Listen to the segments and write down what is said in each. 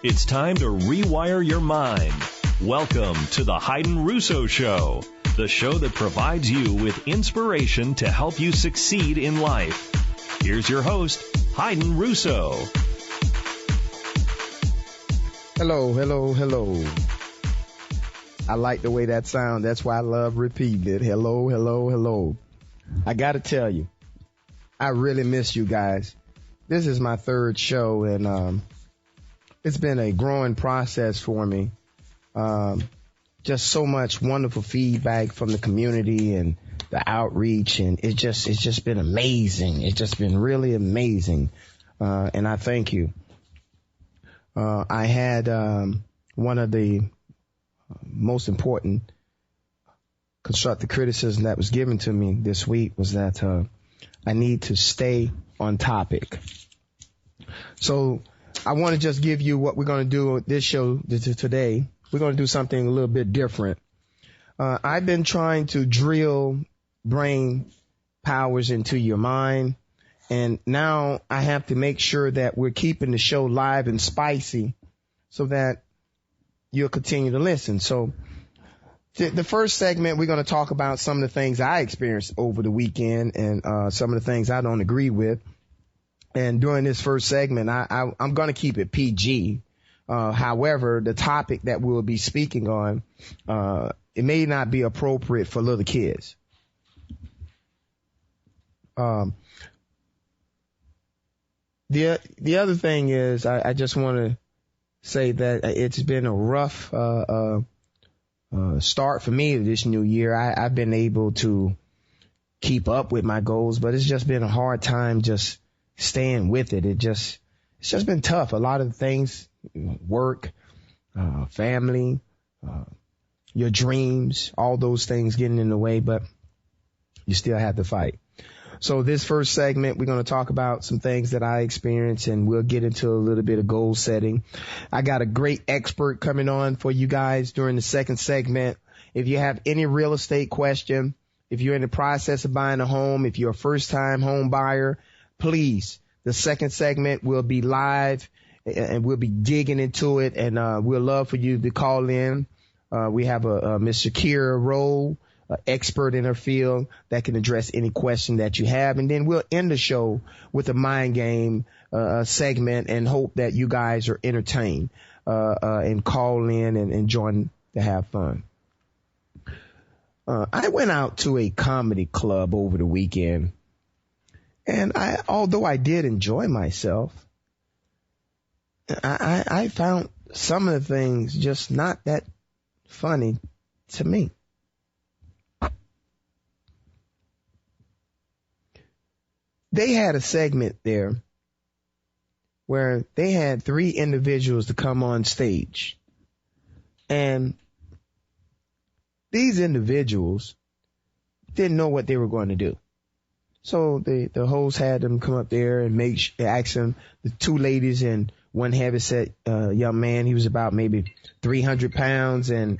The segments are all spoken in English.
It's time to rewire your mind. Welcome to the Hayden Russo Show, the show that provides you with inspiration to help you succeed in life. Here's your host, Hayden Russo. Hello, hello, hello. I like the way that sounds. That's why I love repeating it. Hello, hello, hello. I got to tell you, I really miss you guys. This is my third show, and it's been a growing process for me. Just so much wonderful feedback from the community and the outreach, and it's just been amazing. It's just been really amazing, and I thank you. I had one of the most important constructive criticism that was given to me this week was that I need to stay on topic. So I want to just give you what we're going to do with this show today. We're going to do something a little bit different. I've been trying to drill brain powers into your mind, and now I have to make sure that we're keeping the show live and spicy so that you'll continue to listen. So the first segment, we're going to talk about some of the things I experienced over the weekend and some of the things I don't agree with. And during this first segment, I'm going to keep it PG. However, the topic that we'll be speaking on, it may not be appropriate for little kids. The other thing is, I just want to say that it's been a rough start for me this new year. I've been able to keep up with my goals, but it's just been a hard time just staying with it. It's just been tough. A lot of things, work, family, your dreams, all those things getting in the way, but you still have to fight. So this first segment, we're going to talk about some things that I experienced, and we'll get into a little bit of goal setting. I got a great expert coming on for you guys during the second segment. If you have any real estate question, if you're in the process of buying a home, if you're a first-time home buyer, please, the second segment will be live, and we'll be digging into it, and we'll love for you to call in. We have a Miss Shakearah Rolle, expert in her field that can address any question that you have. And then we'll end the show with a mind game segment and hope that you guys are entertained and call in and join to have fun. I went out to a comedy club over the weekend, and although I did enjoy myself, I found some of the things just not that funny to me. They had a segment there where they had 3 individuals to come on stage. And these individuals didn't know what they were going to do. So the host had them come up there and ask them, the 2 ladies and one heavyset young man, he was about maybe 300 pounds and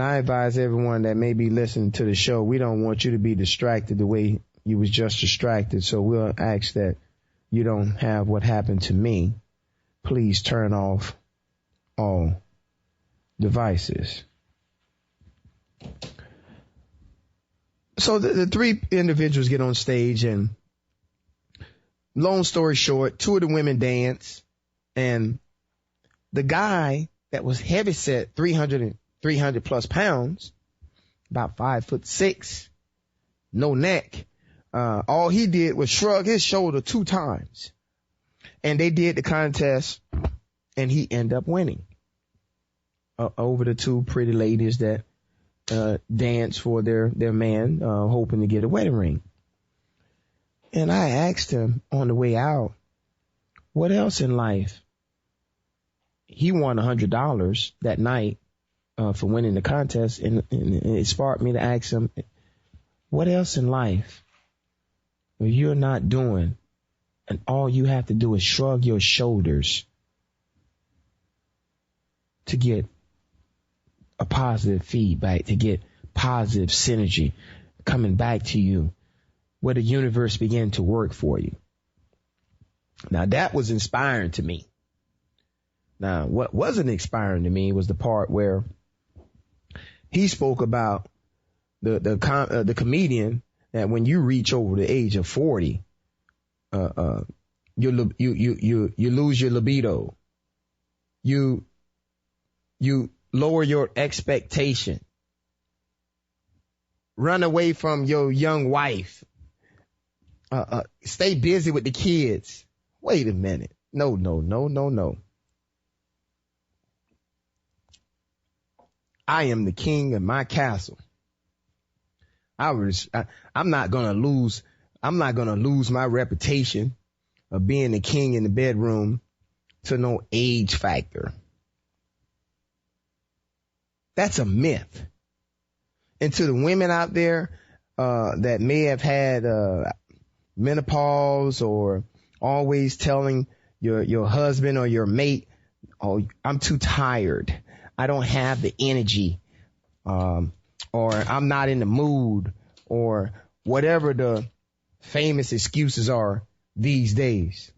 I advise everyone that may be listening to the show, we don't want you to be distracted the way you was just distracted. So we'll ask that you don't have what happened to me. Please turn off all devices. So the 3 individuals get on stage, and long story short, 2 of the women dance, and the guy that was heavyset, 300 plus pounds, about 5'6", no neck. All he did was shrug his shoulder 2 times, and they did the contest, and he ended up winning over the 2 pretty ladies that danced for their man, hoping to get a wedding ring. And I asked him on the way out, what else in life? He won $100 that night for winning the contest, and it sparked me to ask him, what else in life you're not doing, and all you have to do is shrug your shoulders to get a positive feedback, to get positive synergy coming back to you. where the universe began to work for you. Now that was inspiring to me. Now what wasn't inspiring to me was the part where he spoke about the comedian that when you reach over the age of 40, you lose your libido. You lower your expectation. Run away from your young wife. Stay busy with the kids. Wait a minute. No. I am the king of my castle. I'm not gonna lose my reputation of being the king in the bedroom to no age factor. That's a myth. And to the women out there that may have had menopause or always telling your husband or your mate, oh, I'm too tired. I don't have the energy, or I'm not in the mood, or whatever the famous excuses are these days.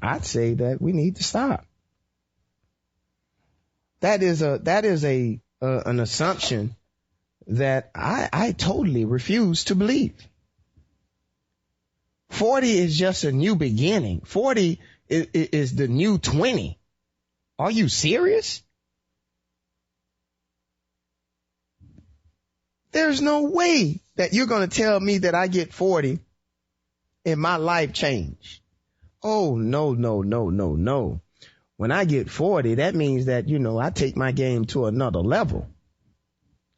I'd say that we need to stop. That is an assumption that I totally refuse to believe. 40 is just a new beginning. 40 is the new 20. Are you serious? There's no way that you're going to tell me that I get 40 and my life changed. Oh, no. When I get 40, that means that, I take my game to another level.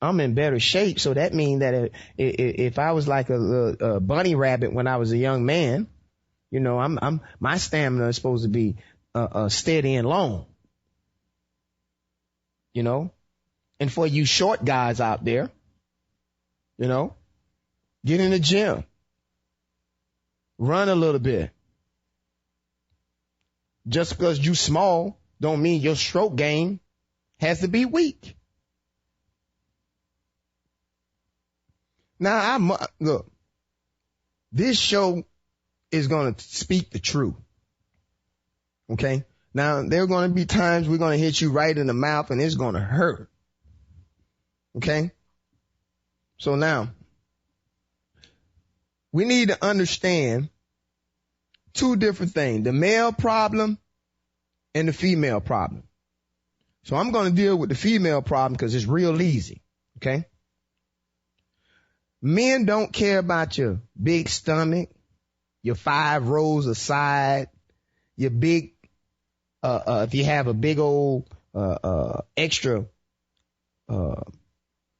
I'm in better shape. So that means that if I was like a bunny rabbit when I was a young man, my stamina is supposed to be steady and long. And for you short guys out there, get in the gym, run a little bit. Just because you small don't mean your stroke game has to be weak. Now, look, this show is going to speak the truth. Okay? Now, there are going to be times we're going to hit you right in the mouth and it's going to hurt. Okay? So now, we need to understand two different things, the male problem and the female problem. So I'm going to deal with the female problem because it's real easy. Okay? Men don't care about your big stomach, your 5 rows of side, your big, if you have a big old, extra,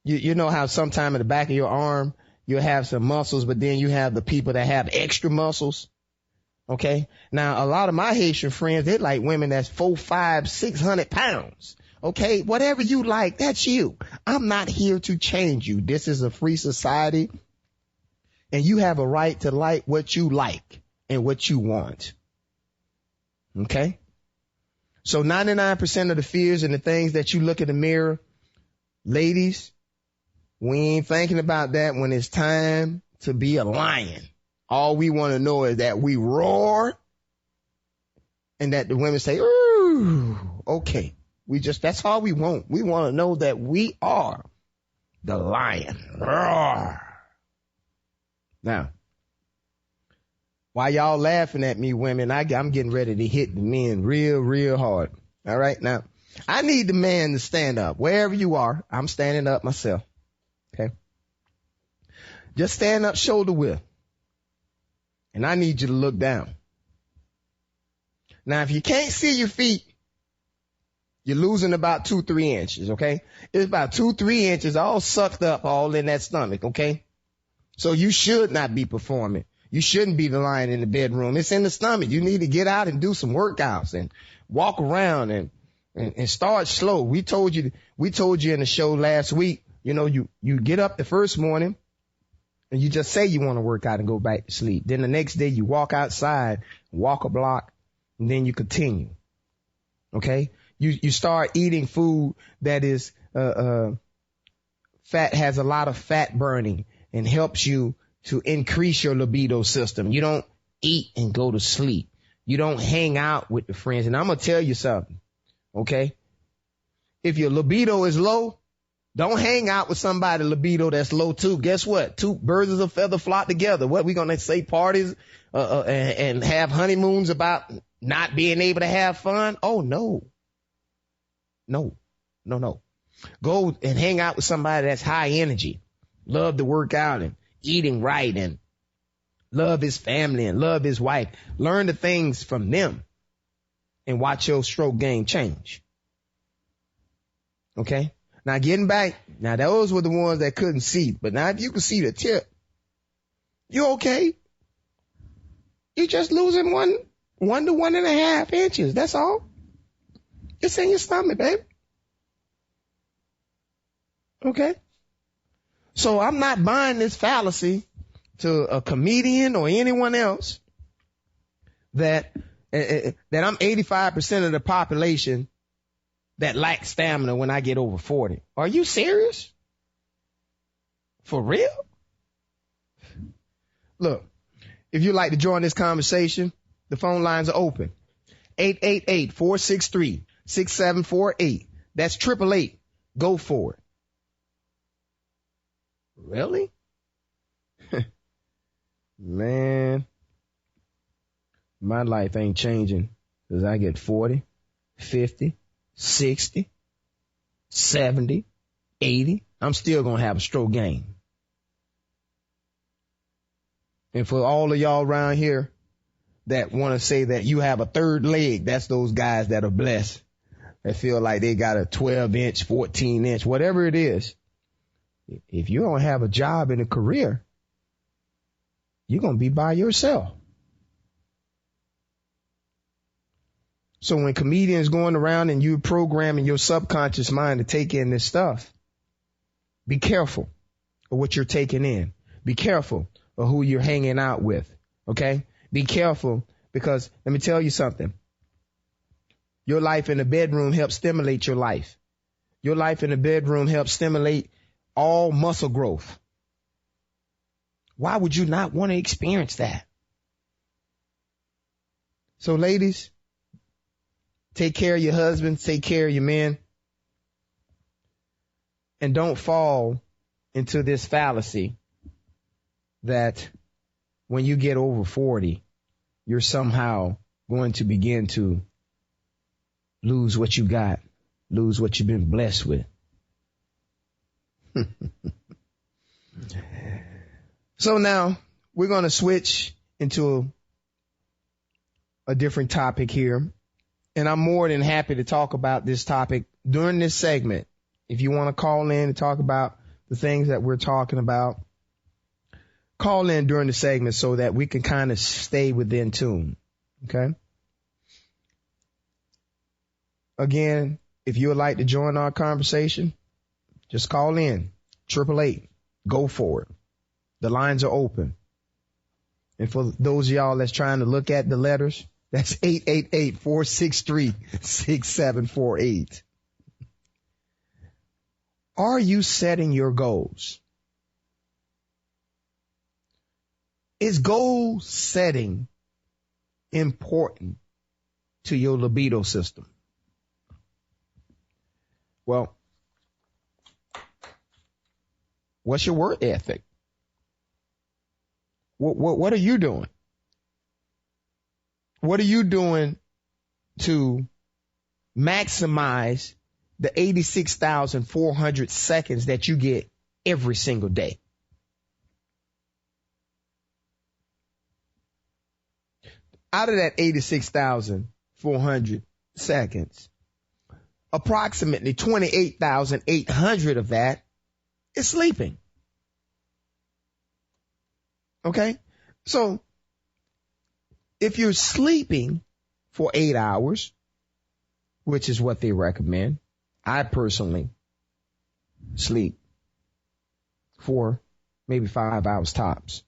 you know how sometime in the back of your arm, you'll have some muscles, but then you have the people that have extra muscles. Okay. Now, a lot of my Haitian friends, they like women that's 400, 500, 600 pounds. Okay. Whatever you like, that's you. I'm not here to change you. This is a free society and you have a right to like what you like and what you want. Okay. So 99% of the fears and the things that you look in the mirror, ladies, we ain't thinking about that when it's time to be a lion. All we want to know is that we roar and that the women say, ooh, okay. That's all we want. We want to know that we are the lion. Roar. Now, while y'all laughing at me, women, I'm getting ready to hit the men real, real hard. All right. Now, I need the man to stand up. Wherever you are, I'm standing up myself. Okay. Just stand up shoulder width. And I need you to look down. Now, if you can't see your feet, you're losing about 2-3 inches, okay? It's about 2-3 inches all sucked up all in that stomach, okay? So you should not be performing. You shouldn't be the lion in the bedroom. It's in the stomach. You need to get out and do some workouts and walk around and start slow. We told you in the show last week, you get up the first morning and you just say you want to work out and go back to sleep. Then the next day you walk outside, walk a block, and then you continue. Okay? You start eating food that is fat, has a lot of fat burning and helps you to increase your libido system. You don't eat and go to sleep. You don't hang out with the friends. And I'm going to tell you something, okay? If your libido is low, don't hang out with somebody libido that's low too. Guess what? Two birds of a feather flock together. What, we going to say parties and have honeymoons about not being able to have fun? Oh, no. No. Go and hang out with somebody that's high energy, love to work out and eating right and love his family and love his wife. Learn the things from them and watch your stroke game change. Okay? Now getting back, now those were the ones that couldn't see, but now if you can see the tip, you're okay. You're just losing one to 1.5 inches. That's all. It's in your stomach, baby. Okay? So I'm not buying this fallacy to a comedian or anyone else that I'm 85% of the population that lacks stamina when I get over 40. Are you serious? For real? Look, if you'd like to join this conversation, the phone lines are open. 888-463-6748. That's 888. Go for it. Really? Man, my life ain't changing because I get 40, 50, 60, 70, 80. I'm still going to have a stroke game. And for all of y'all around here that want to say that you have a third leg, that's those guys that are blessed, that feel like they got a 12-inch, 14-inch, whatever it is. If you don't have a job and a career, you're going to be by yourself. So when comedians going around and you programming your subconscious mind to take in this stuff, be careful of what you're taking in. Be careful of who you're hanging out with. Okay? Be careful, because let me tell you something. Your life in the bedroom helps stimulate your life. Your life in the bedroom helps stimulate all muscle growth. Why would you not want to experience that? So ladies, take care of your husbands, take care of your men, and don't fall into this fallacy that when you get over 40, you're somehow going to begin to lose what you got, lose what you've been blessed with. So now we're going to switch into a different topic here. And I'm more than happy to talk about this topic during this segment. If you want to call in and talk about the things that we're talking about, call in during the segment so that we can kind of stay within tune. Okay? Again, if you would like to join our conversation, just call in. 888. Go for it. The lines are open. And for those of y'all that's trying to look at the letters, that's 888-463-6748. Are you setting your goals? Is goal setting important to your libido system? Well, what's your work ethic? What are you doing? What are you doing to maximize the 86,400 seconds that you get every single day? Out of that 86,400 seconds, approximately 28,800 of that is sleeping. Okay? So if you're sleeping for 8 hours, which is what they recommend, I personally sleep for maybe 5 hours tops.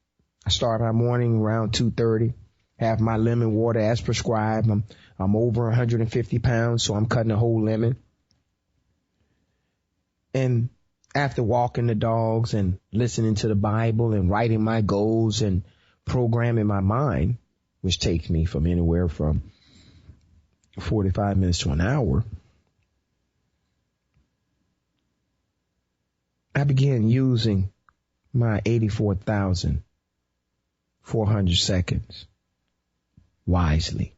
I start my morning around 2:30, have my lemon water as prescribed. I'm over 150 pounds, so I'm cutting a whole lemon. And after walking the dogs and listening to the Bible and writing my goals and programming my mind, which takes me from anywhere from 45 minutes to an hour, I began using my 84,400 seconds wisely.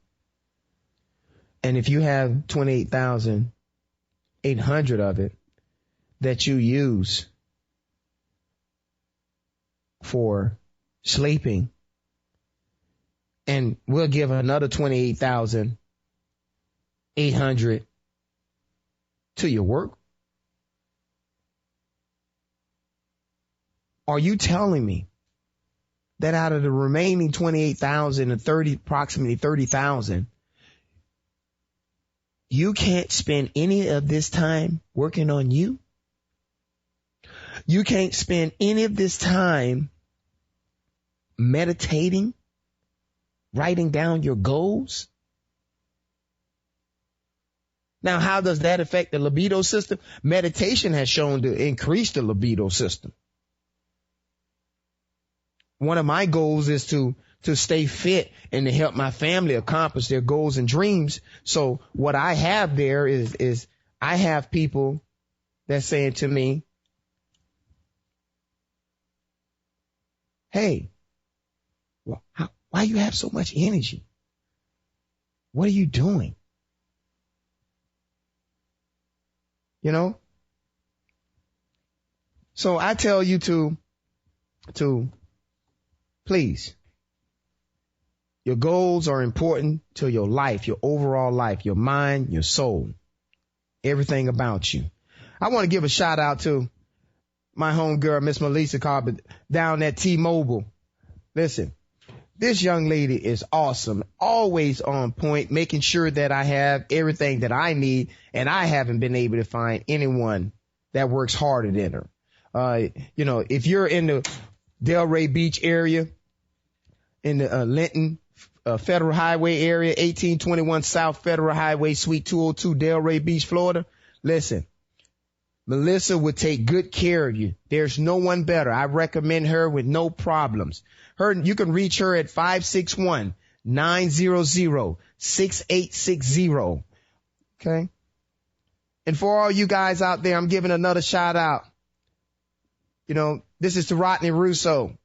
And if you have 28,800 of it that you use for sleeping, and we'll give another 28,800 to your work, are you telling me that out of the remaining 28,000 and approximately 30,000, you can't spend any of this time working on you? You can't spend any of this time meditating, writing down your goals? Now, how does that affect the libido system? Meditation has shown to increase the libido system. One of my goals is to stay fit and to help my family accomplish their goals and dreams. So what I have there is I have people that's saying to me, hey, well, why you have so much energy? What are you doing? You know? So I tell you to please, your goals are important to your life, your overall life, your mind, your soul, everything about you. I want to give a shout out to my homegirl, Miss Melissa Carpet, down at T-Mobile. Listen, this young lady is awesome, always on point, making sure that I have everything that I need, and I haven't been able to find anyone that works harder than her. If you're in the Delray Beach area, in the Linton Federal Highway area, 1821 South Federal Highway, Suite 202, Delray Beach, Florida. Listen, Melissa would take good care of you. There's no one better. I recommend her with no problems. You can reach her at 561-900-6860. Okay. And for all you guys out there, I'm giving another shout out. This is to Rodney Russo.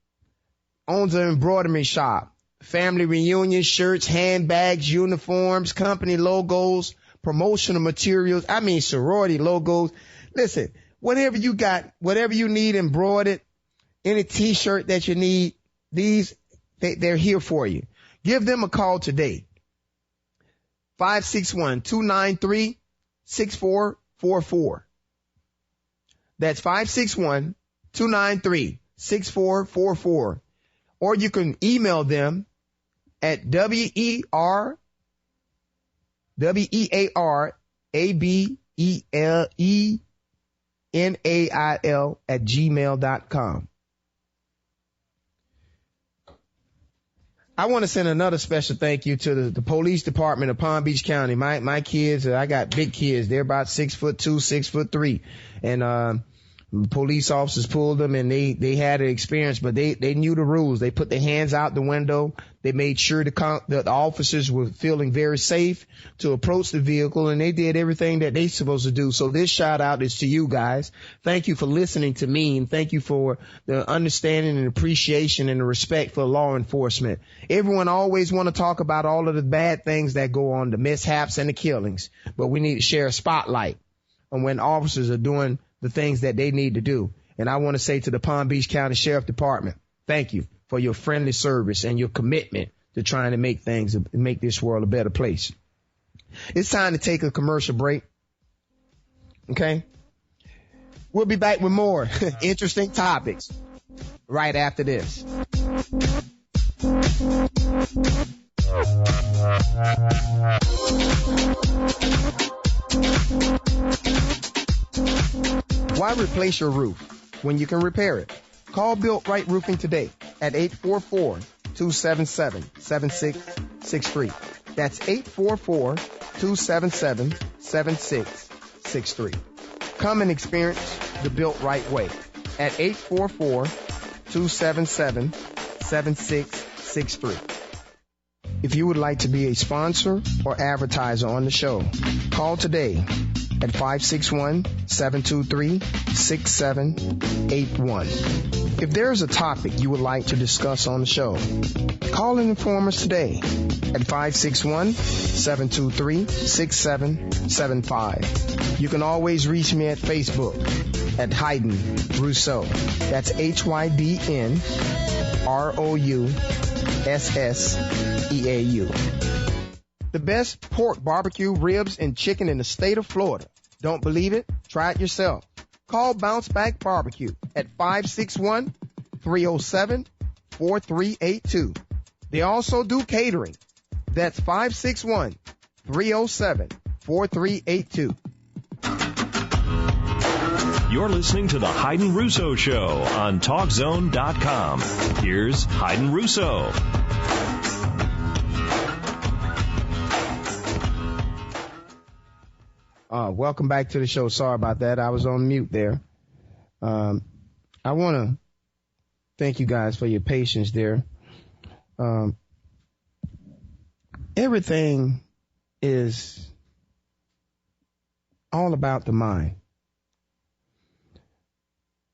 Owns an embroidery shop, family reunion shirts, handbags, uniforms, company logos, promotional materials. Sorority logos. Listen, whatever you got, whatever you need embroidered, any t-shirt that you need, they're here for you. Give them a call today. 561-293-6444. That's 561-293-6444. Or you can email them at wearabelenail@gmail.com. I want to send another special thank you to the police department of Palm Beach County. My kids, I got big kids. They're about 6'2", 6'3", and police officers pulled them, and they had an experience, but they knew the rules. They put their hands out the window. They made sure the officers were feeling very safe to approach the vehicle, and they did everything that they supposed to do. So this shout out is to you guys. Thank you for listening to me, and thank you for the understanding and appreciation and the respect for law enforcement. Everyone always want to talk about all of the bad things that go on, the mishaps and the killings, but we need to share a spotlight on when officers are doing the things that they need to do. And I want to say to the Palm Beach County Sheriff Department, thank you for your friendly service and your commitment to trying to make this world a better place. It's time to take a commercial break. Okay. We'll be back with more interesting topics right after this. Why replace your roof when you can repair it? Call Built Right Roofing today at 844-277-7663. That's 844-277-7663. Come and experience the Built Right way at 844-277-7663. If you would like to be a sponsor or advertiser on the show, call today at 561-723-6781. If there is a topic you would like to discuss on the show, call and inform us today at 561-723-6775. You can always reach me at Facebook at Hayden Rousseau. That's HYDNROUSSEAU. The best pork, barbecue, ribs, and chicken in the state of Florida. Don't believe it? Try it yourself. Call Bounce Back Barbecue at 561-307-4382. They also do catering. That's 561-307-4382. You're listening to The Hayden Russo Show on TalkZone.com. Here's Hayden Russo. Welcome back to the show. Sorry about that. I was on mute there. I want to thank you guys for your patience there. Everything is all about the mind.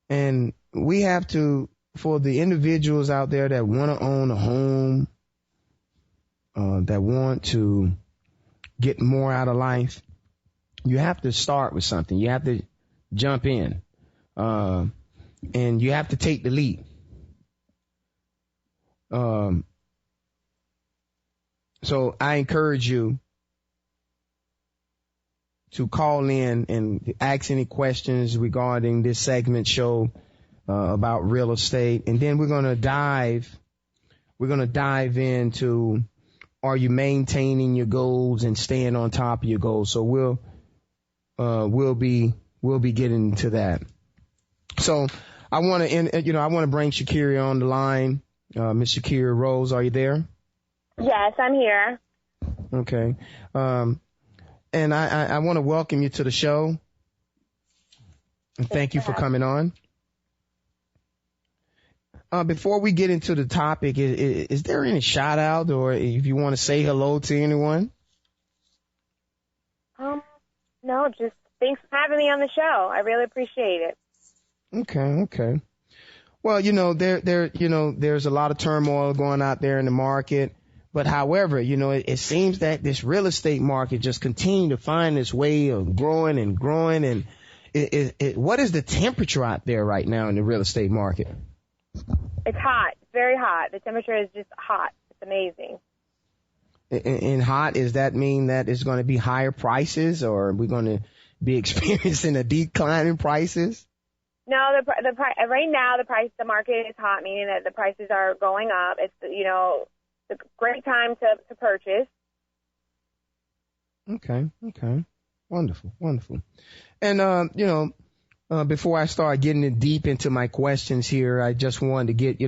And we have to, for the individuals out there that want to own a home, that want to get more out of life, you have to start with something. You have to jump in, and you have to take the lead. So I encourage you to call in and ask any questions regarding this segment show about real estate, and then we're going to dive into, are you maintaining your goals and staying on top of your goals? So we'll be getting to that. So I want to bring Shakearah on the line. Miss Shakearah Rolle, are you there? Yes, I'm here. Okay. And I want to welcome you to the show. And thank you for coming on. Before we get into the topic, is there any shout out, or if you want to say hello to anyone? No, just thanks for having me on the show. I really appreciate it. Okay. Well, there's a lot of turmoil going out there in the market. But however, it seems that this real estate market just continue to find its way of growing. And what is the temperature out there right now in the real estate market? It's hot, very hot. The temperature is just hot. It's amazing. And hot, does that mean that it's going to be higher prices, or are we going to be experiencing a decline in prices? No, the right now the market is hot, meaning that the prices are going up. It's a great time to purchase. Okay. Wonderful. And, before I start getting deep into my questions here, I just wanted to get,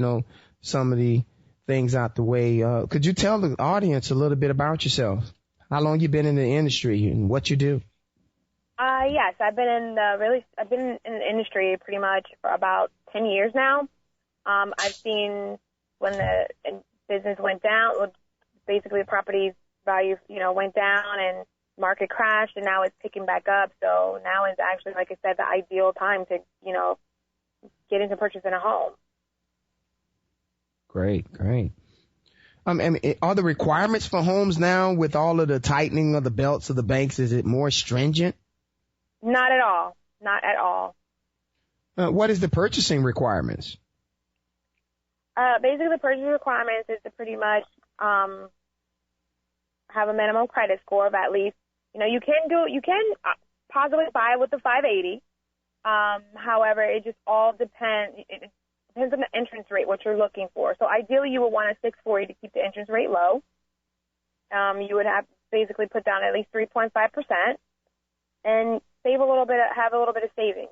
some of the things out the way. Could you tell the audience a little bit about yourself? How long you been in the industry and what you do? Yes, I've been in the industry pretty much for about 10 years now. I've seen when the business went down, basically the property value, went down and market crashed, and now it's picking back up. So now is actually, like I said, the ideal time to, get into purchasing a home. Great. Are the requirements for homes now, with all of the tightening of the belts of the banks, is it more stringent? Not at all. What is the purchasing requirements? Basically, the purchasing requirements is to pretty much have a minimum credit score of at least, you can possibly buy with the 580. However, it just all depends. It depends on the interest rate, what you're looking for. So ideally, you would want a 640 to keep the interest rate low. You would have basically put down at least 3.5% and have a little bit of savings.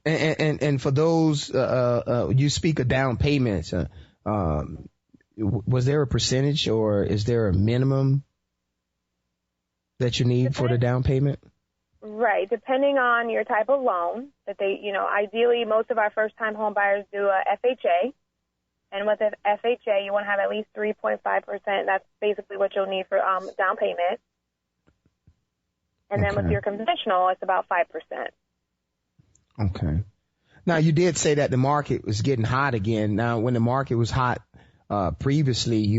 And for those, you speak of down payments. Was there a percentage, or is there a minimum that you need for the down payment? Right, depending on your type of loan that they, ideally most of our first-time home buyers do a FHA. And with an FHA, you want to have at least 3.5%. That's basically what you'll need for down payment. And then with your conventional, it's about 5%. Okay. Now, you did say that the market was getting hot again. Now, when the market was hot previously,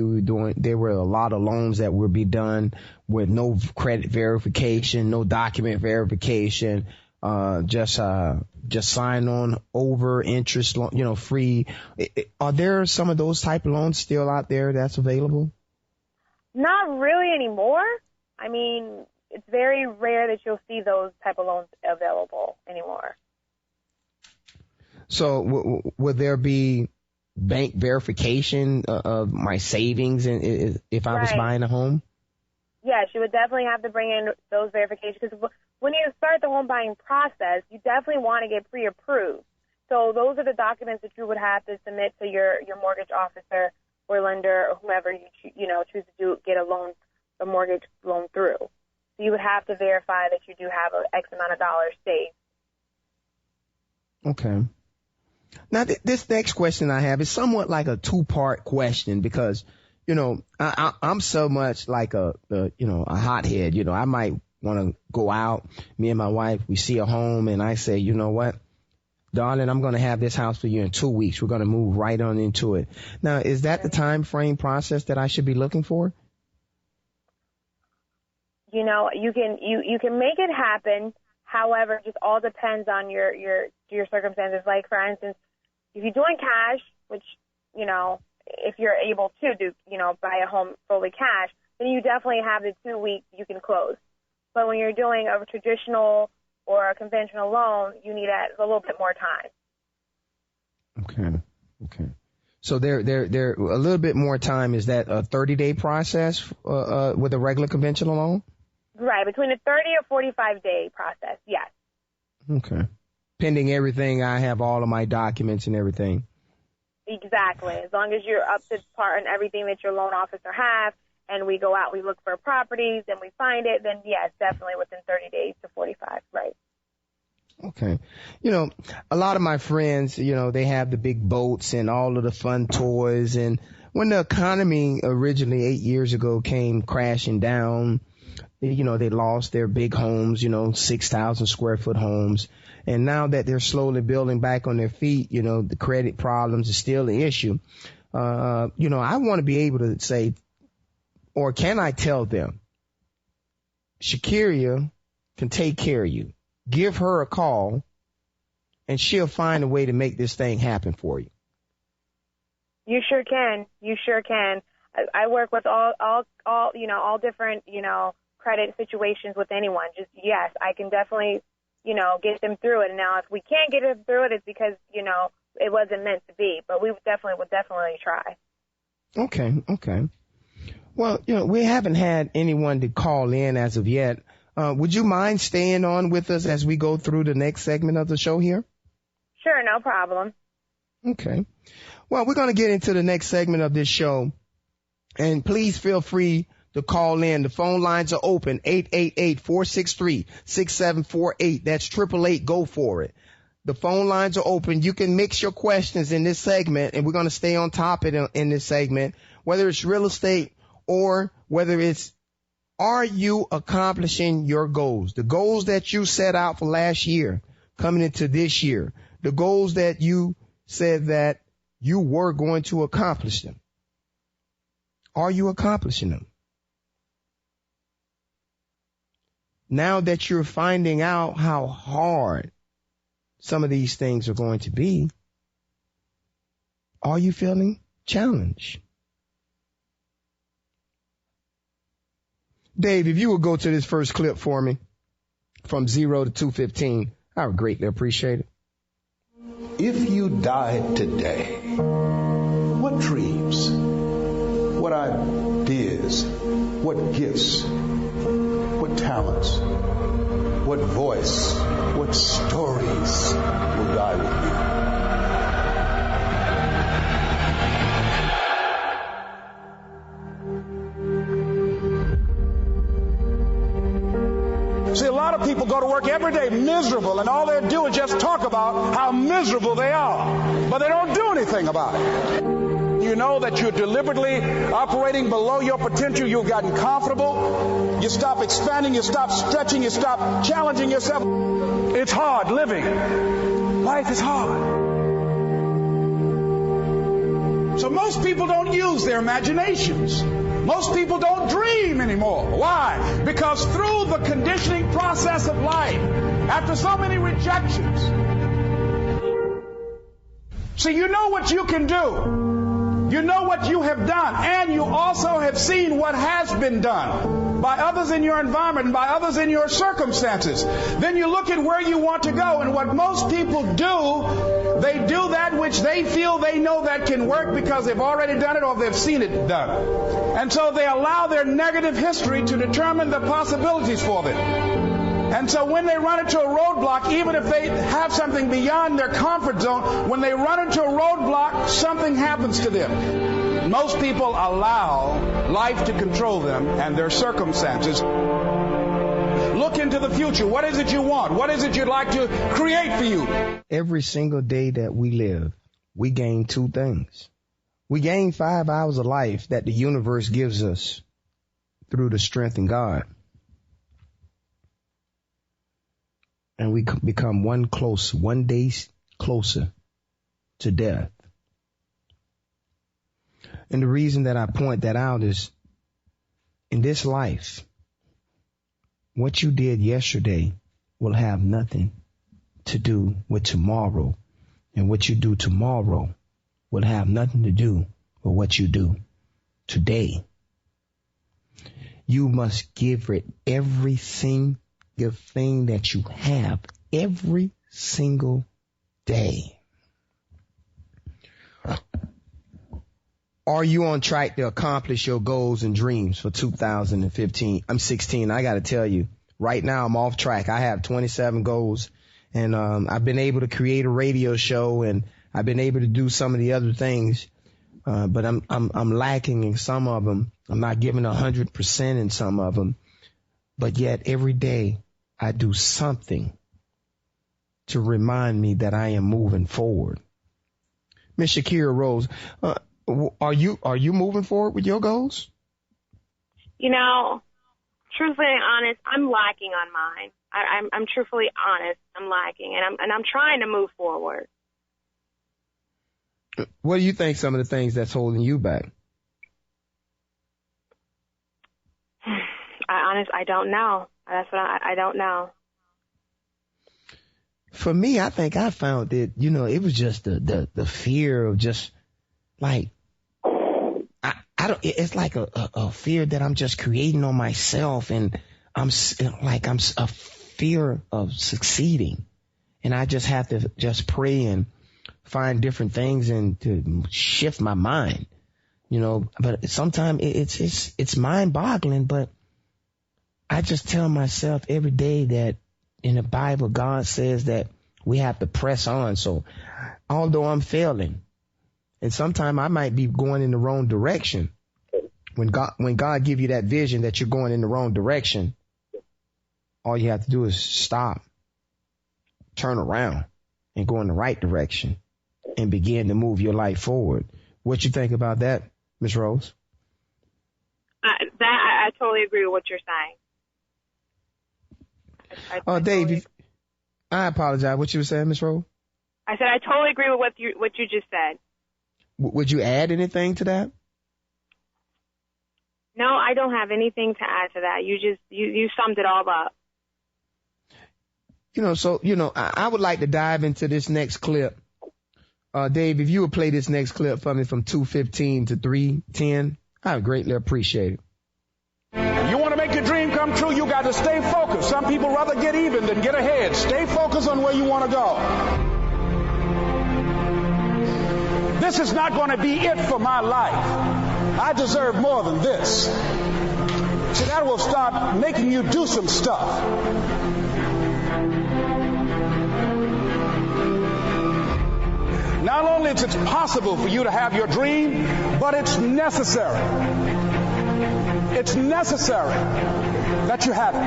there were a lot of loans that would be done with no credit verification, no document verification, just sign on over interest, free. Are there some of those type of loans still out there that's available? Not really anymore. I mean, it's very rare that you'll see those type of loans available anymore. So would there be bank verification of my savings if I was buying a home? Yes, you would definitely have to bring in those verifications, because when you start the home buying process, you definitely want to get pre-approved. So those are the documents that you would have to submit to your mortgage officer or lender or whoever you choose to get a mortgage loan through. So you would have to verify that you do have X amount of dollars saved. Okay. Now, this next question I have is somewhat like a two-part question, because, I'm so much like a hothead. I might want to go out. Me and my wife, we see a home, and I say, you know what, darling, I'm going to have this house for you in 2 weeks. We're going to move right on into it. Now, is that the time frame process that I should be looking for? You can make it happen. However, it just all depends on your circumstances. Like, for instance, if you're doing cash, which, if you're able to do, buy a home fully cash, then you definitely have the 2 weeks you can close. But when you're doing a traditional or a conventional loan, you need a little bit more time. Okay. So there a little bit more time. Is that a 30-day process with a regular conventional loan? Right, between a 30 or 45-day process, yes. Okay. Pending everything, I have all of my documents and everything. Exactly. As long as you're up to par and everything that your loan officer has, and we go out, we look for properties, and we find it, then yes, definitely within 30 days to 45, right. Okay. A lot of my friends, they have the big boats and all of the fun toys. And when the economy originally 8 years ago came crashing down, they lost their big homes, 6,000 square foot homes. And now that they're slowly building back on their feet, the credit problems is still an issue. I want to be able to say, or can I tell them, Shakearah can take care of you. Give her a call, and she'll find a way to make this thing happen for you. You sure can. I work with all different, credit situations with anyone. Just, yes, I can definitely, get them through it. And now if we can't get them through it, it's because, it wasn't meant to be. But we would definitely try. Okay. Well, we haven't had anyone to call in as of yet. Would you mind staying on with us as we go through the next segment of the show here? Sure, no problem. Okay. Well, we're going to get into the next segment of this show. And please feel free to call in. The phone lines are open, 888-463-6748. That's 888-GO for it. The phone lines are open. You can mix your questions in this segment, and we're going to stay on top of it in this segment, whether it's real estate or whether it's, are you accomplishing your goals? The goals that you set out for last year, coming into this year, the goals that you said that you were going to accomplish them. Are you accomplishing them? Now that you're finding out how hard some of these things are going to be, are you feeling challenged? Dave, if you would go to this first clip for me from 0 to 215, I would greatly appreciate it. If you died today, what dreams, what ideas, what gifts, what talents, what voice, what stories will die with you? See, a lot of people go to work work every day miserable, and all they do is just talk about how miserable they are. But they don't do anything about it. You know that you're deliberately operating below your potential. You've gotten comfortable. You stop expanding. You stop stretching. You stop challenging yourself. It's hard living. Life is hard. So most people don't use their imaginations. Most people don't dream anymore. Why? Because through the conditioning process of life, after so many rejections, see, you know what you can do. You know what you have done, and you also have seen what has been done by others in your environment and by others in your circumstances. Then you look at where you want to go, and what most people do, they do that which they feel they know that can work because they've already done it or they've seen it done. And so they allow their negative history to determine the possibilities for them. And so when they run into a roadblock, even if they have something beyond their comfort zone, when they run into a roadblock, something happens to them. Most people allow life to control them and their circumstances. Look into the future. What is it you want? What is it you'd like to create for you? Every single day that we live, we gain two things. We gain 5 hours of life that the universe gives us through the strength in God. And we become one day closer to death. And the reason that I point that out is, in this life, what you did yesterday will have nothing to do with tomorrow. And what you do tomorrow will have nothing to do with what you do today. You must give it everything, the thing that you have every single day. Are you on track to accomplish your goals and dreams for 2015? I'm 16. I got to tell you, right now I'm off track. I have 27 goals, and I've been able to create a radio show, and I've been able to do some of the other things, but I'm lacking in some of them. I'm not giving 100% in some of them, but yet every day I do something to remind me that I am moving forward. Miss Shakearah Rolle, are you moving forward with your goals? You know, truthfully and honest, I'm lacking on mine. I'm truthfully honest. I'm lacking, and I'm trying to move forward. What do you think some of the things that's holding you back? I don't know. That's what I don't know. For me, I think I found that, it was just the fear of just like, it's like a fear that I'm just creating on myself, and I'm a fear of succeeding. And I just have to just pray and find different things and to shift my mind, but sometimes it's mind boggling, but I just tell myself every day that in the Bible, God says that we have to press on. So although I'm failing, and sometimes I might be going in the wrong direction, when God give you that vision that you're going in the wrong direction, all you have to do is stop, turn around, and go in the right direction and begin to move your life forward. What you think about that, Ms. Rose? I totally agree with what you're saying. Dave, I apologize. What you were saying, Ms. Rose? I said I totally agree with what you just said. Would you add anything to that? No, I don't have anything to add to that. You summed it all up. I would like to dive into this next clip. Dave, if you would play this next clip for me from 2:15 to 3:10, I would greatly appreciate it. You want to make your dream come true, you got to stay focused. Some people rather get even than get ahead. Stay focused on where you want to go. This is not going to be it for my life. I deserve more than this. So that will start making you do some stuff. Not only is it possible for you to have your dream, but it's necessary. It's necessary that you have it,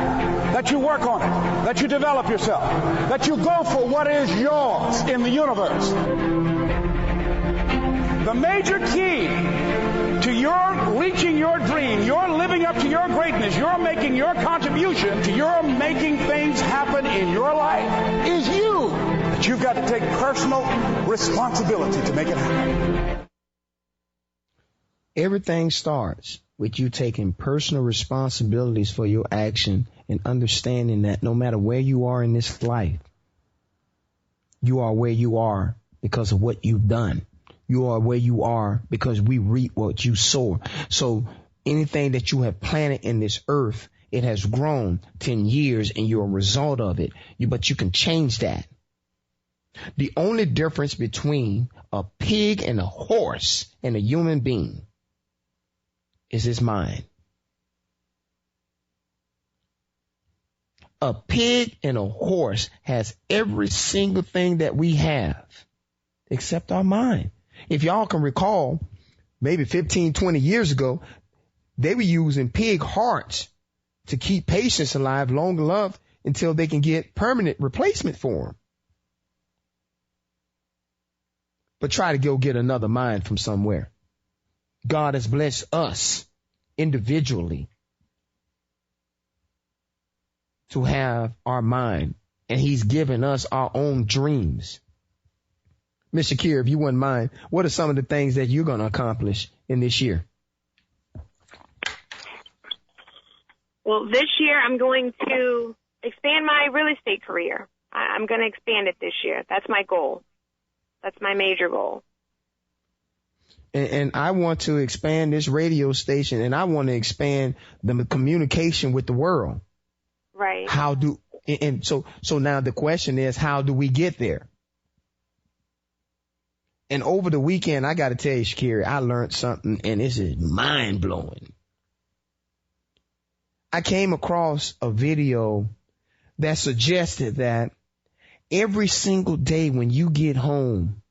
that you work on it, that you develop yourself, that you go for what is yours in the universe. The major key to your reaching your dream, your living up to your greatness, your making your contribution to your making things happen in your life is you. But you've got to take personal responsibility to make it happen. Everything starts with you taking personal responsibilities for your action and understanding that no matter where you are in this life, you are where you are because of what you've done. You are where you are because we reap what you sow. So anything that you have planted in this earth, it has grown 10 years and you're a result of it. But you can change that. The only difference between a pig and a horse and a human being is his mind. A pig and a horse has every single thing that we have except our mind. If y'all can recall, maybe 15, 20 years ago, they were using pig hearts to keep patients alive long enough until they can get permanent replacement for them. But try to go get another mind from somewhere. God has blessed us individually to have our mind, and he's given us our own dreams. Ms. Shakearah, if you wouldn't mind, what are some of the things that you're going to accomplish in this year? Well, this year I'm going to expand my real estate career. I'm going to expand it this year. That's my goal. That's my major goal. And I want to expand this radio station, and I want to expand the communication with the world. Right. So now the question is, how do we get there? And over the weekend, I got to tell you, Shakearah, I learned something, and this is mind blowing. I came across a video that suggested that every single day when you get home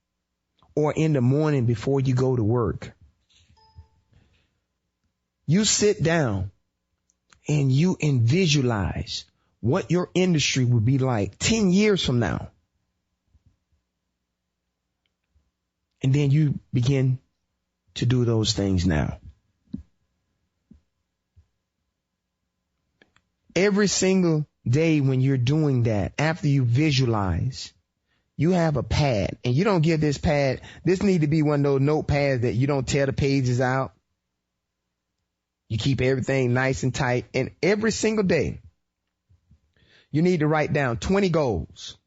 or in the morning before you go to work, you sit down and you visualize what your industry would be like 10 years from now. And then you begin to do those things now. Every single day when you're doing that, after you visualize, you have a pad, and you don't give this pad, this need to be one of those notepads that you don't tear the pages out. You keep everything nice and tight, and every single day, you need to write down 20 goals.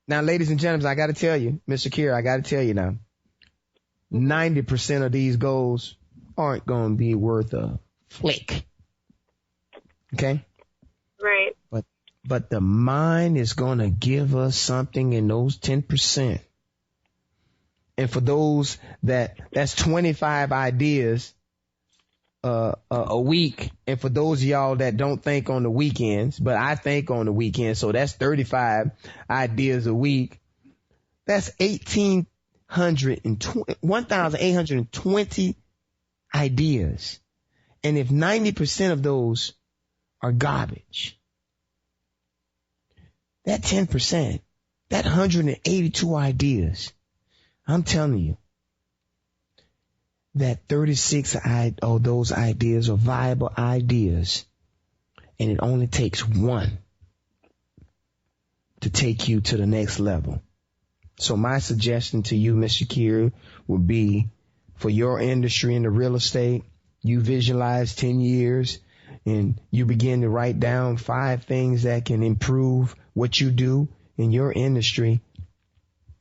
Now, ladies and gentlemen, I got to tell you, Ms. Shakearah, I got to tell you now, 90% of these goals aren't going to be worth a flick. Okay? Right. But the mind is going to give us something in those 10%. And for those that's 25 ideas a week. And for those of y'all that don't think on the weekends, but I think on the weekends, so that's 35 ideas a week. That's 1,820 ideas. And if 90% of those are garbage, that 10%, that 182 ideas, I'm telling you that 36 of those ideas are viable ideas, and it only takes one to take you to the next level. So my suggestion to you, Ms. Shakearah, would be for your industry in the real estate, you visualize 10 years and you begin to write down 5 things that can improve what you do in your industry.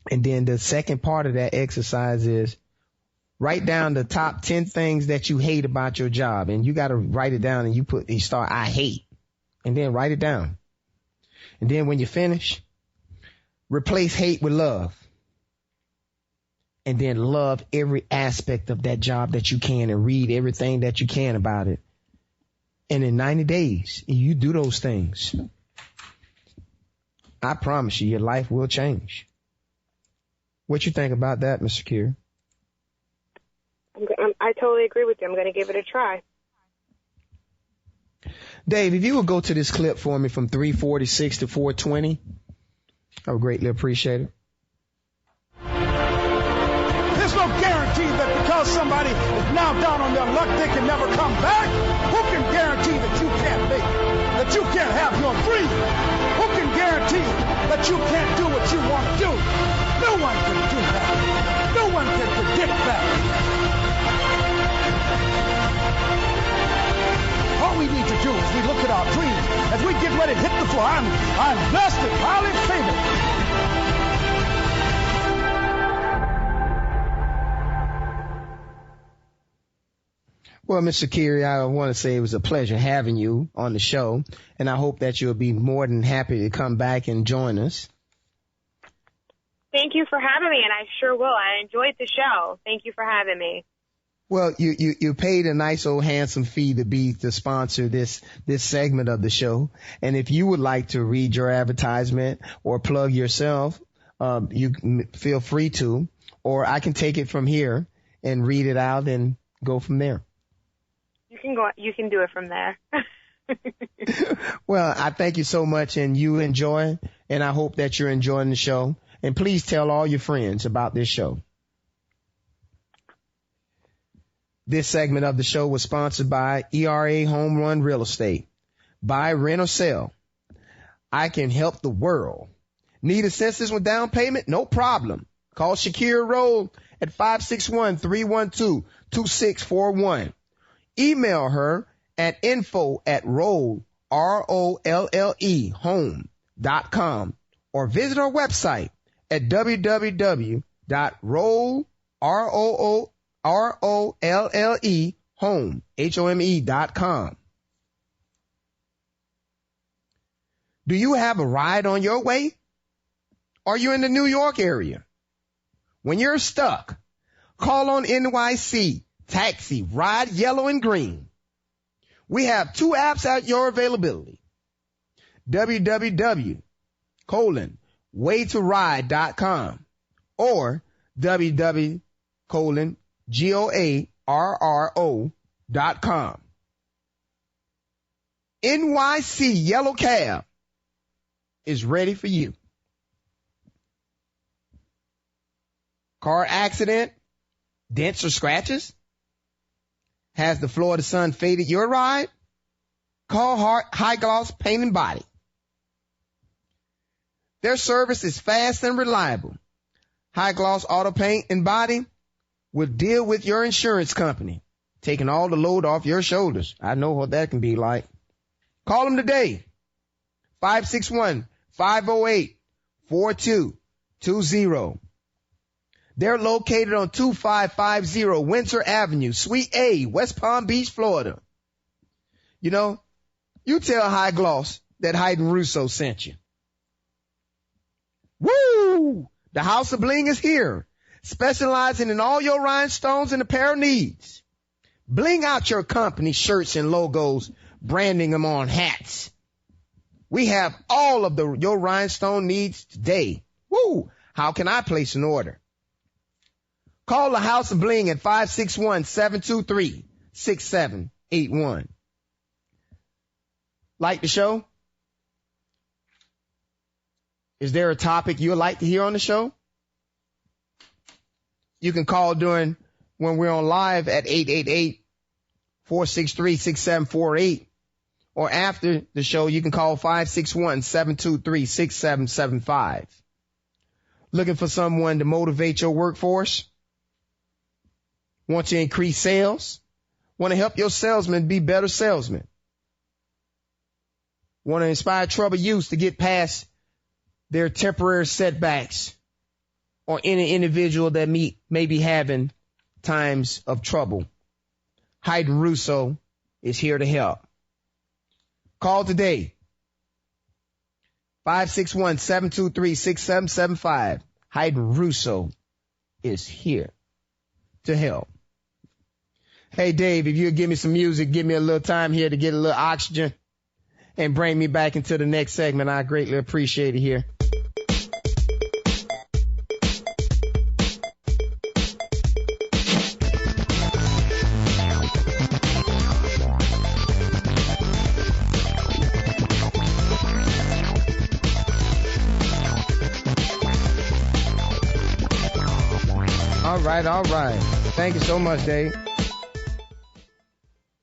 And then the second part of that exercise is write down the top 10 things that you hate about your job. And you got to write it down, and you start, I hate, and then write it down. And then when you finish, replace hate with love. And then love every aspect of that job that you can, and read everything that you can about it. And in 90 days, you do those things, I promise you, your life will change. What you think about that, Mr. Shakearah? I totally agree with you. I'm going to give it a try. Dave, if you would go to this clip for me from 346 to 420, I would greatly appreciate it. There's no guarantee that because somebody is now down on their luck, they can never come back. Who can guarantee that you can't make it, that you can't have your dream? Who can guarantee that you can't do what you want to do? No one can do that. No one can predict that. All we need to do is we look at our dreams as we get ready to hit the floor. I'm blessed and highly favored. Well, Mr. Shakearah, I want to say it was a pleasure having you on the show, and I hope that you'll be more than happy to come back and join us. Thank you for having me, and I sure will. I enjoyed the show. Thank you for having me. Well, you paid a nice old handsome fee to sponsor this segment of the show, and if you would like to read your advertisement or plug yourself, you can feel free to, or I can take it from here and read it out and go from there. You can do it from there. Well, I thank you so much, and you enjoy, and I hope that you're enjoying the show. And please tell all your friends about this show. This segment of the show was sponsored by ERA Home Run Real Estate. Buy, rent, or sell. I can help the world. Need assistance with down payment? No problem. Call Shakearah Rolle at 561-312-2641. Email her at info@rolle, ROLLE, home.com, or visit our website at www.rolle, ROLLE, home, HOME.com. Do you have a ride on your way? Are you in the New York area? When you're stuck, call on NYC Taxi, Ride Yellow and Green. We have two apps at your availability. www.waytoride.com or www.GOARRO.com. NYC Yellow Cab is ready for you. Car accident, dents or scratches? Has the Florida sun faded your ride? Call High Gloss Paint and Body. Their service is fast and reliable. High Gloss Auto Paint and Body will deal with your insurance company, taking all the load off your shoulders. I know what that can be like. Call them today. 561-508-4220. They're located on 2550 Windsor Avenue, Suite A, West Palm Beach, Florida. You know, you tell High Gloss that Hayden Russo sent you. Woo! The House of Bling is here, specializing in all your rhinestones and apparel needs. Bling out your company shirts and logos, branding them on hats. We have all of your rhinestone needs today. Woo! How can I place an order? Call the House of Bling at 561-723-6781. Like the show? Is there a topic you would like to hear on the show? You can call when we're on live at 888-463-6748. Or after the show, you can call 561-723-6775. Looking for someone to motivate your workforce? Want to increase sales? Want to help your salesmen be better salesmen? Want to inspire troubled youth to get past their temporary setbacks, or any individual that may be having times of trouble? Hayden Russo is here to help. Call today. 561-723-6775. Hayden Russo is here to help. Hey, Dave, if you'll give me some music, give me a little time here to get a little oxygen and bring me back into the next segment, I greatly appreciate it here. All right. Thank you so much, Dave.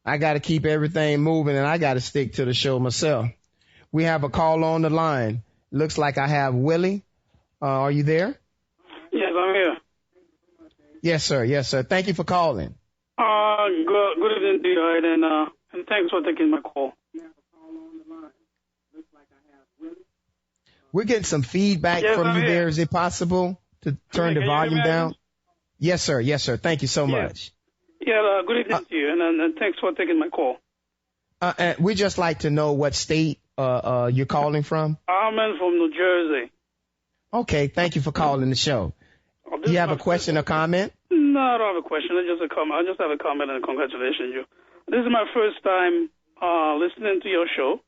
I got to keep everything moving, and I got to stick to the show myself. We have a call on the line. Looks like I have Willie. Are you there? Yes, I'm here. Yes, sir. Thank you for calling. Good evening to you, and thanks for taking my call. We're getting some feedback from you there. Is it possible to turn the volume down? Yes, sir. Thank you so much. Yeah, good evening to you, and thanks for taking my call. We just like to know what state you're calling from. I'm from New Jersey. Okay, thank you for calling the show. Do you have a question or comment? No, I don't have a question. I just have a comment and congratulations you. This is my first time listening to your show.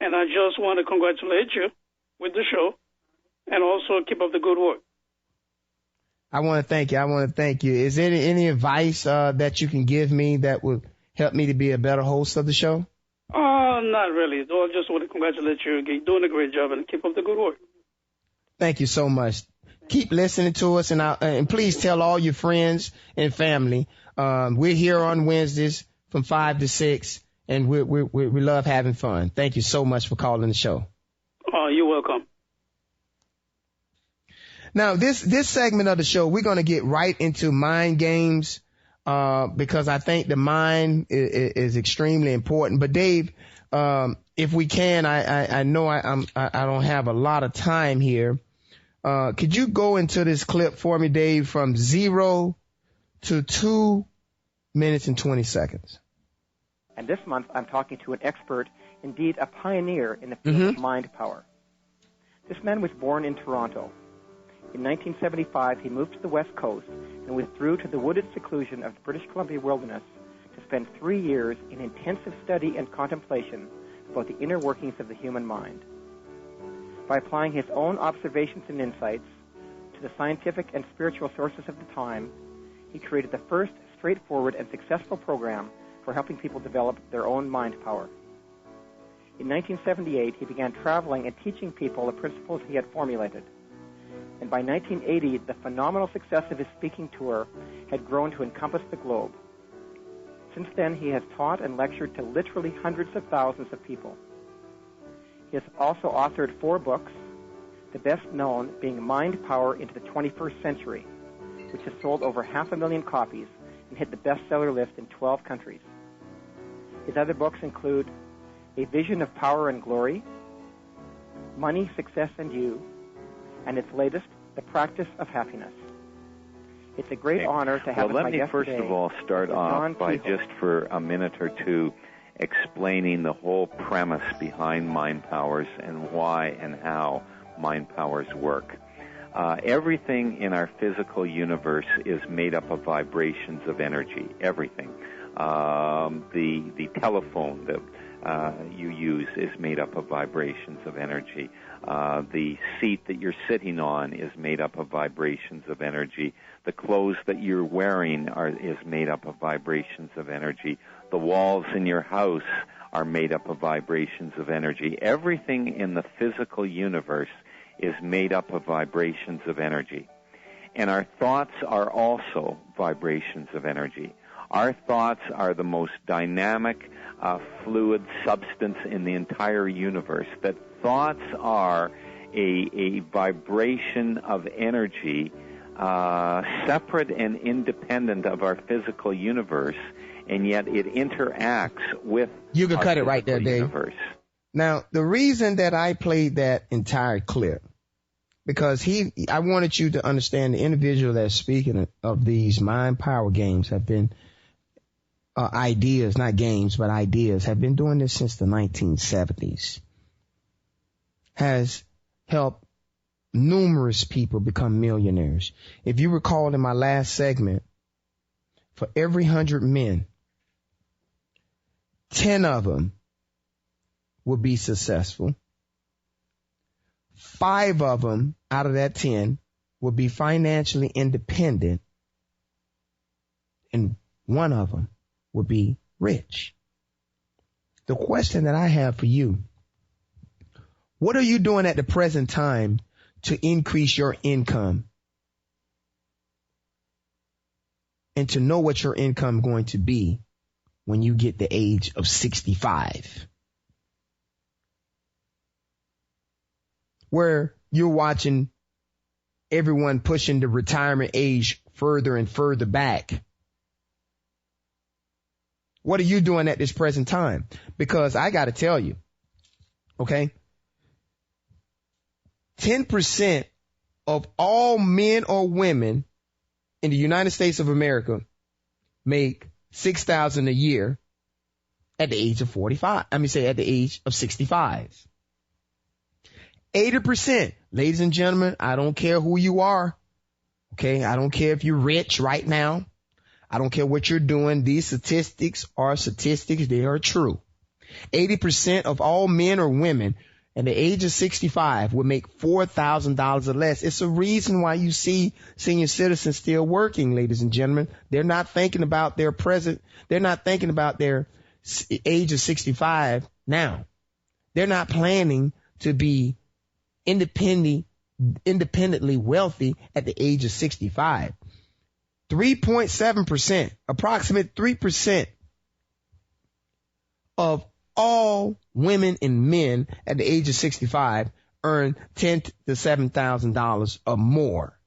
And I just want to congratulate you with the show and also keep up the good work. I want to thank you. Is there any advice that you can give me that would help me to be a better host of the show? Not really. I just want to congratulate you. You're doing a great job and keep up the good work. Thank you so much. Keep listening to us and please tell all your friends and family. We're here on Wednesdays from 5 to 6. And we love having fun. Thank you so much for calling the show. Oh, you're welcome. Now, this segment of the show, we're going to get right into mind games because I think the mind is extremely important. But Dave, if we can, I know I don't have a lot of time here. Could you go into this clip for me, Dave, from 0 to 2 minutes and 20 seconds? And this month, I'm talking to an expert, indeed a pioneer in the field of mind power. This man was born in Toronto. In 1975, he moved to the West Coast and withdrew to the wooded seclusion of the British Columbia wilderness to spend 3 years in intensive study and contemplation about the inner workings of the human mind. By applying his own observations and insights to the scientific and spiritual sources of the time, he created the first straightforward and successful program for helping people develop their own mind power. In 1978, he began traveling and teaching people the principles he had formulated. And by 1980, the phenomenal success of his speaking tour had grown to encompass the globe. Since then, he has taught and lectured to literally hundreds of thousands of people. He has also authored 4 books, the best known being Mind Power into the 21st Century, which has sold over 500,000 copies and hit the bestseller list in 12 countries. His other books include A Vision of Power and Glory, Money, Success, and You, and its latest, The Practice of Happiness. It's a great honor to have let me first of all start off by just for a minute or two explaining the whole premise behind mind powers and why and how mind powers work. Everything in our physical universe is made up of vibrations of energy. Everything. The telephone that you use is made up of vibrations of energy. The seat that you're sitting on is made up of vibrations of energy. The clothes that you're wearing is made up of vibrations of energy. The walls in your house are made up of vibrations of energy. Everything in the physical universe is made up of vibrations of energy. And our thoughts are also vibrations of energy. Our thoughts are the most dynamic, fluid substance in the entire universe. That thoughts are a vibration of energy separate and independent of our physical universe, and yet it interacts with you can cut it right there, Dave. Universe. Now, the reason that I played that entire clip, because I wanted you to understand the individual that's speaking of these mind power games have been ideas, not games, but ideas, have been doing this since the 1970s. Has helped numerous people become millionaires. If you recall in my last segment, for every 100 men, 10 of them will be successful. 5 of them out of that 10 will be financially independent, and 1 of them will be rich. The question that I have for you, what are you doing at the present time to increase your income and to know what your income is going to be when you get the age of 65. Where you're watching everyone pushing the retirement age further and further back. What are you doing at this present time? Because I got to tell you, okay, 10% of all men or women in the United States of America make $6,000 a year at the age of 45. At the age of 65. 80%, ladies and gentlemen, I don't care who you are. Okay. I don't care if you're rich right now. I don't care what you're doing. These statistics are statistics. They are true. 80% of all men or women at the age of 65 will make $4,000 or less. It's a reason why you see senior citizens still working, ladies and gentlemen. They're not thinking about their present. They're not thinking about their age of 65 now. They're not planning to be independently wealthy at the age of 65. 3.7%, approximate 3% of all women and men at the age of 65 earn $10,000 to $7,000 or more.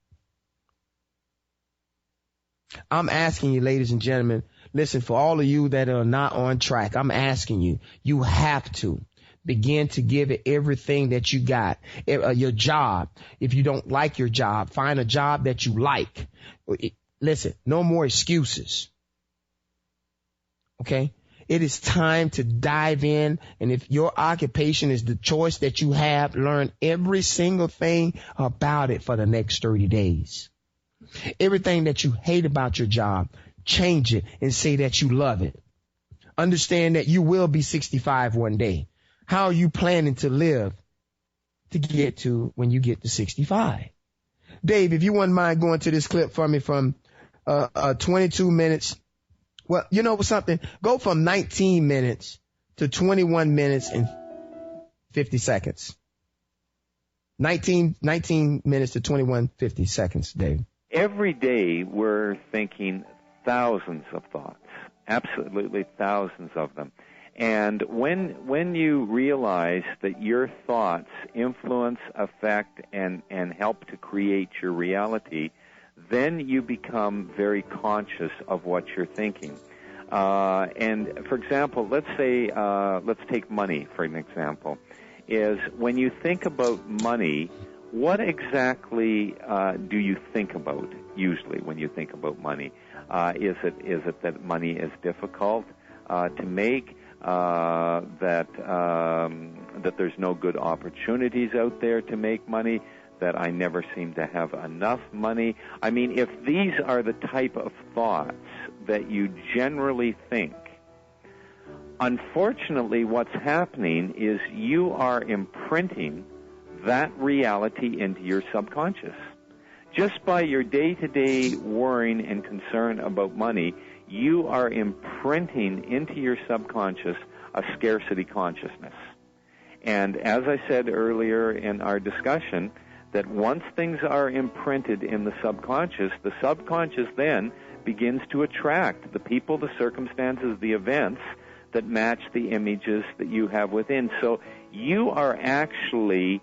I'm asking you, ladies and gentlemen, listen, for all of you that are not on track, I'm asking you, you have to begin to give it everything that you got. Your job, if you don't like your job, find a job that you like. Listen, no more excuses. Okay? It is time to dive in. And if your occupation is the choice that you have, learn every single thing about it for the next 30 days. Everything that you hate about your job, change it and say that you love it. Understand that you will be 65 one day. How are you planning to live to get to when you get to 65? Dave, if you wouldn't mind going to this clip for me from 22 minutes. Well, you know something? Go from 19 minutes to 21 minutes and 50 seconds. 19 minutes to 50 seconds, Dave. Every day we're thinking thousands of thoughts, absolutely thousands of them. And when you realize that your thoughts influence, affect, and help to create your reality, then you become very conscious of what you're thinking. And for example, let's take money for an example. Is when you think about money, what exactly do you think about usually when you think about money? Is it that money is difficult to make? That there's no good opportunities out there to make money? That I never seem to have enough money? I mean, if these are the type of thoughts that you generally think, unfortunately what's happening is you are imprinting that reality into your subconscious. Just by your day-to-day worrying and concern about money, you are imprinting into your subconscious a scarcity consciousness. And as I said earlier in our discussion, that once things are imprinted in the subconscious then begins to attract the people, the circumstances, the events that match the images that you have within. So you are actually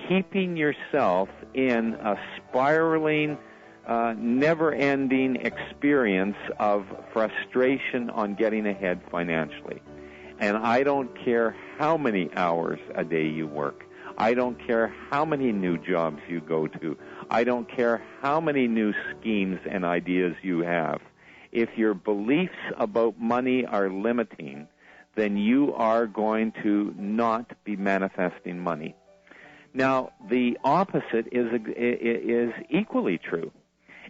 keeping yourself in a spiraling, never-ending experience of frustration on getting ahead financially. And I don't care how many hours a day you work. I don't care how many new jobs you go to. I don't care how many new schemes and ideas you have. If your beliefs about money are limiting, then you are going to not be manifesting money. Now, the opposite is equally true.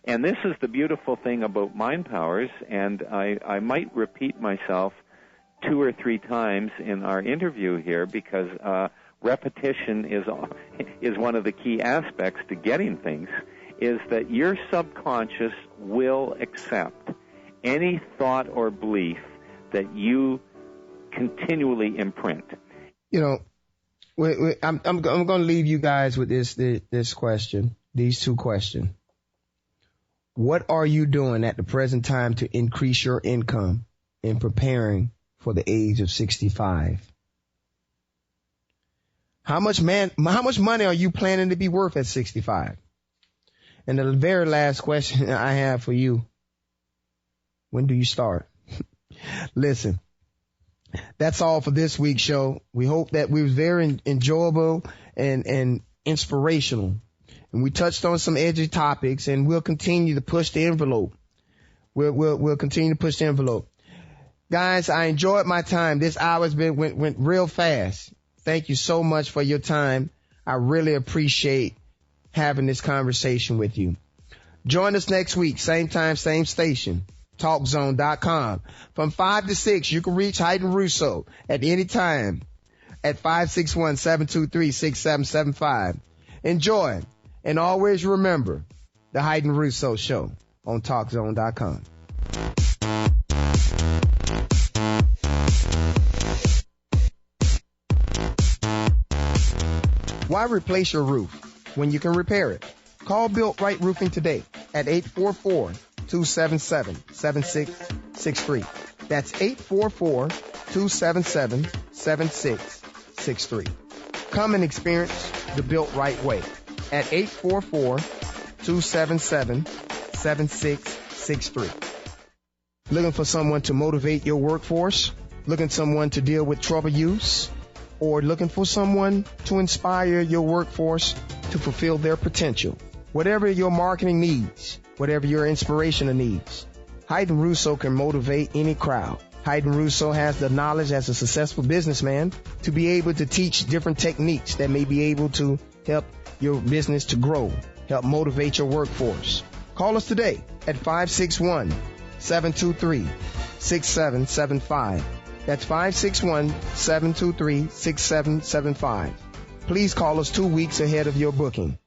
And this is the beautiful thing about mind powers, and I might repeat myself 2 or 3 times in our interview here because repetition is one of the key aspects to getting things, is that your subconscious will accept any thought or belief that you continually imprint. You know, I'm going to leave you guys with this question, these 2 questions. What are you doing at the present time to increase your income in preparing for the age of 65? How much money are you planning to be worth at 65? And the very last question I have for you, when do you start? Listen, that's all for this week's show. We hope that we was very enjoyable and inspirational. And we touched on some edgy topics, and we'll continue to push the envelope. We'll continue to push the envelope. Guys, I enjoyed my time. This hour's went real fast. Thank you so much for your time. I really appreciate having this conversation with you. Join us next week, same time, same station, TalkZone.com. From 5 to 6, you can reach Hayden Russo at any time at 561-723-6775. Enjoy, and always remember the Hayden Russo Show on TalkZone.com. Why replace your roof when you can repair it? Call Built Right Roofing today at 844-277-7663. That's 844-277-7663. Come and experience the Built Right way at 844-277-7663. Looking for someone to motivate your workforce? Looking for someone to deal with trouble use? Or looking for someone to inspire your workforce to fulfill their potential? Whatever your marketing needs, whatever your inspirational needs, Hayden Russo can motivate any crowd. Hayden Russo has the knowledge as a successful businessman to be able to teach different techniques that may be able to help your business to grow, help motivate your workforce. Call us today at 561-723-6775. That's 561-723-6775. Please call us 2 weeks ahead of your booking.